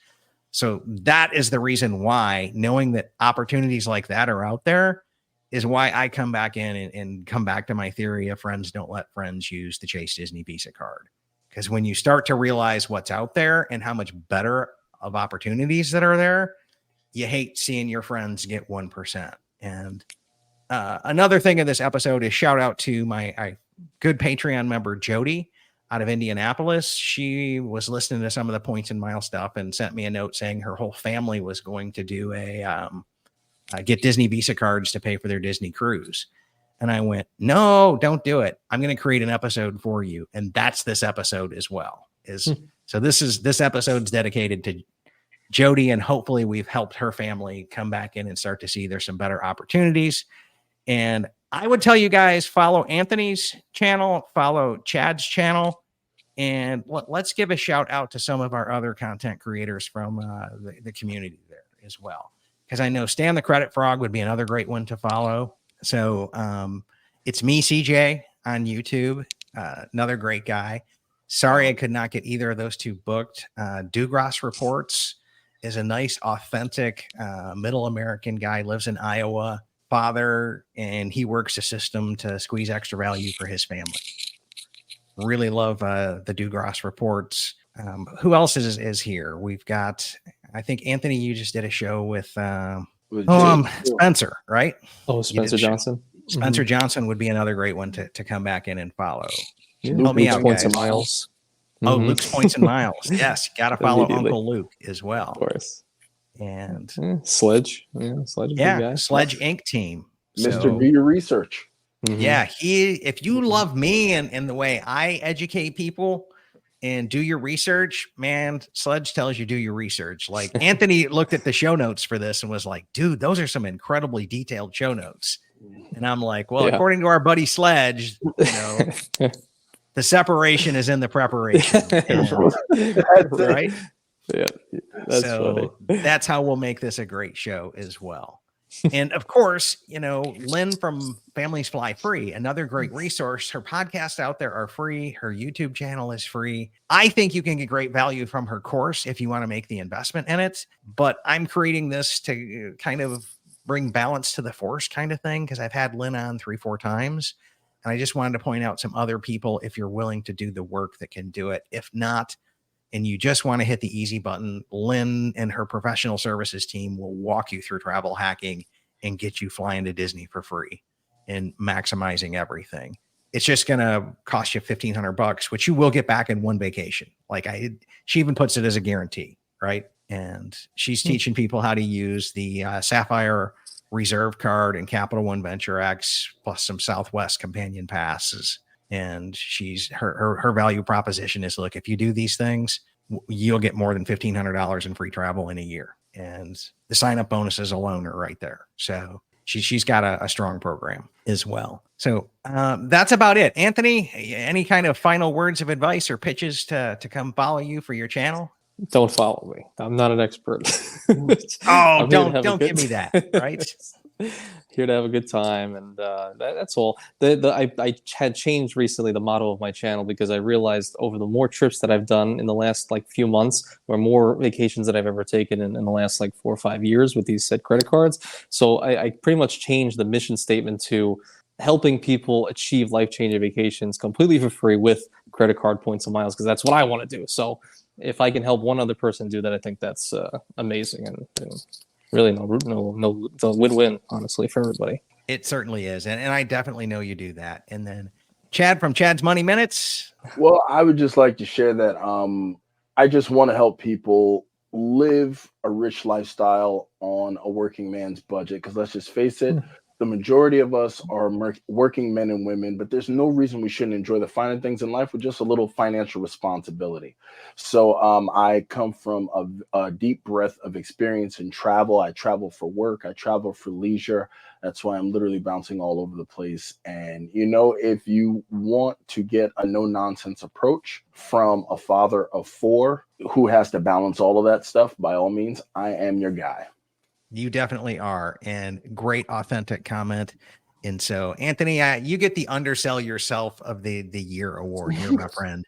So that is the reason why, knowing that opportunities like that are out there, is why I come back in and come back to my theory of friends don't let friends use the Chase Disney Visa card. Because when you start to realize what's out there and how much better of opportunities that are there, you hate seeing your friends get 1%. And another thing in this episode is shout out to my good Patreon member, Jody, out of Indianapolis. She was listening to some of the points and mile stuff and sent me a note saying her whole family was going to do get Disney Visa cards to pay for their Disney cruise. And I went, no, don't do it. I'm going to create an episode for you. And that's this episode as well. So this episode's dedicated to Jody, and hopefully we've helped her family come back in and start to see there's some better opportunities. And I would tell you guys, follow Anthony's channel, follow Chad's channel, and let's give a shout out to some of our other content creators from the community there as well. Because I know Stan the Credit Frog would be another great one to follow. So it's me, CJ, on YouTube, another great guy. Sorry I could not get either of those two booked. DGR Reports is a nice, authentic middle American guy, lives in Iowa, father, and he works a system to squeeze extra value for his family. Really love the DGR Reports. Who else is here? We've got, I think, Anthony, you just did a show with Spencer, right? Oh, Spencer Johnson. Spencer Johnson would be another great one to come back in and follow. Yeah. Help me out, Points guys. and Miles. Oh, Luke's Points and Miles. Yes, got to follow Uncle Luke as well. Of course. And Sledge. Yeah, Sledge. Sledge Inc. team. Mr. So, Do Your Research. yeah, if you love me and the way I educate people and do your research, man, Sledge tells you do your research. Like Anthony looked at the show notes for this and was like, dude, those are some incredibly detailed show notes. And I'm like, well, according to our buddy Sledge, the separation is in the preparation. Right? Yeah, that's funny. That's how we'll make this a great show as well. And of course, Lynn from Families Fly Free, another great resource. Her podcasts out there are free. Her YouTube channel is free. I think you can get great value from her course if you want to make the investment in it. But I'm creating this to kind of bring balance to the force kind of thing, because I've had Lynn on 3-4 times. And I just wanted to point out some other people, if you're willing to do the work, that can do it. If not, and you just want to hit the easy button, Lynn and her professional services team will walk you through travel hacking and get you flying to Disney for free and maximizing everything. It's just going to cost you $1,500, which you will get back in one vacation. She even puts it as a guarantee, right? And she's teaching people how to use the Sapphire Reserve card and Capital One Venture X, plus some Southwest companion passes. And her value proposition is, look, if you do these things, you'll get more than $1,500 in free travel in a year. And the sign-up bonuses alone are right there. So she's got a strong program as well. So that's about it. Anthony, any kind of final words of advice or pitches to come follow you for your channel? Don't follow me. I'm not an expert. Don't give me that, right? Here to have a good time, and that's all. I had changed recently the motto of my channel, because I realized over the more trips that I've done in the last few months, or more vacations that I've ever taken in the last 4 or 5 years with these said credit cards. So I pretty much changed the mission statement to helping people achieve life-changing vacations completely for free with credit card points and miles, because that's what I want to do. So if I can help one other person do that, I think that's amazing, and really no, it's a win-win, honestly, for everybody. It certainly is, and I definitely know you do that. And then Chad from Chad's Money Minutes. Well, I would just like to share that I just want to help people live a rich lifestyle on a working man's budget, because let's just face it, the majority of us are working men and women, but there's no reason we shouldn't enjoy the finer things in life with just a little financial responsibility. So I come from a deep breadth of experience in travel. I travel for work. I travel for leisure. That's why I'm literally bouncing all over the place. And, if you want to get a no-nonsense approach from a father of 4 who has to balance all of that stuff, by all means, I am your guy. You definitely are. And great authentic comment. And so, Anthony, you get the undersell yourself of the year award. You're my friend.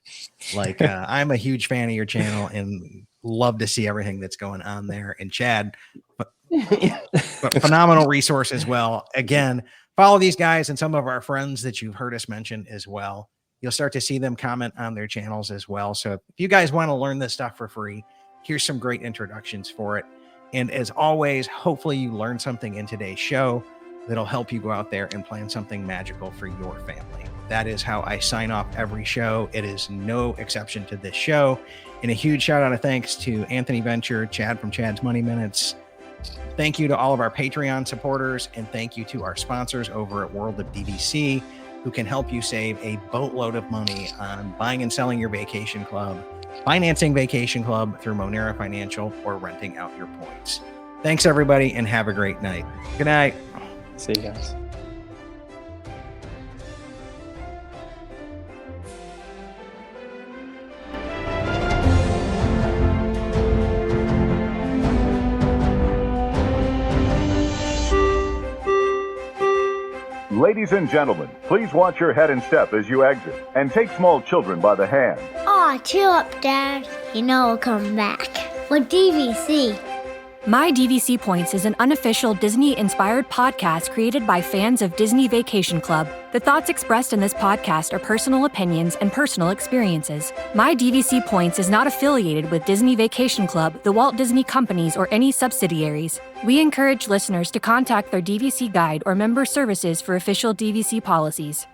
I'm a huge fan of your channel and love to see everything that's going on there. And Chad, but phenomenal resource as well. Again, follow these guys and some of our friends that you've heard us mention as well. You'll start to see them comment on their channels as well. So if you guys want to learn this stuff for free, here's some great introductions for it. And as always, hopefully you learned something in today's show that'll help you go out there and plan something magical for your family. That is how I sign off every show. It is no exception to this show. And a huge shout out of thanks to Anthony Venture, Chad from Chad's Money Minutes. Thank you to all of our Patreon supporters, and thank you to our sponsors over at World of DVC, who can help you save a boatload of money on buying and selling your vacation club, financing Vacation Club through Monera Financial, or renting out your points. Thanks, everybody, and have a great night. Good night. See you guys. Ladies and gentlemen, please watch your head and step as you exit, and take small children by the hand. Aw, chill up, Dad. You know I'll come back. With DVC. My DVC Points is an unofficial Disney-inspired podcast created by fans of Disney Vacation Club. The thoughts expressed in this podcast are personal opinions and personal experiences. My DVC Points is not affiliated with Disney Vacation Club, the Walt Disney Companies, or any subsidiaries. We encourage listeners to contact their DVC guide or member services for official DVC policies.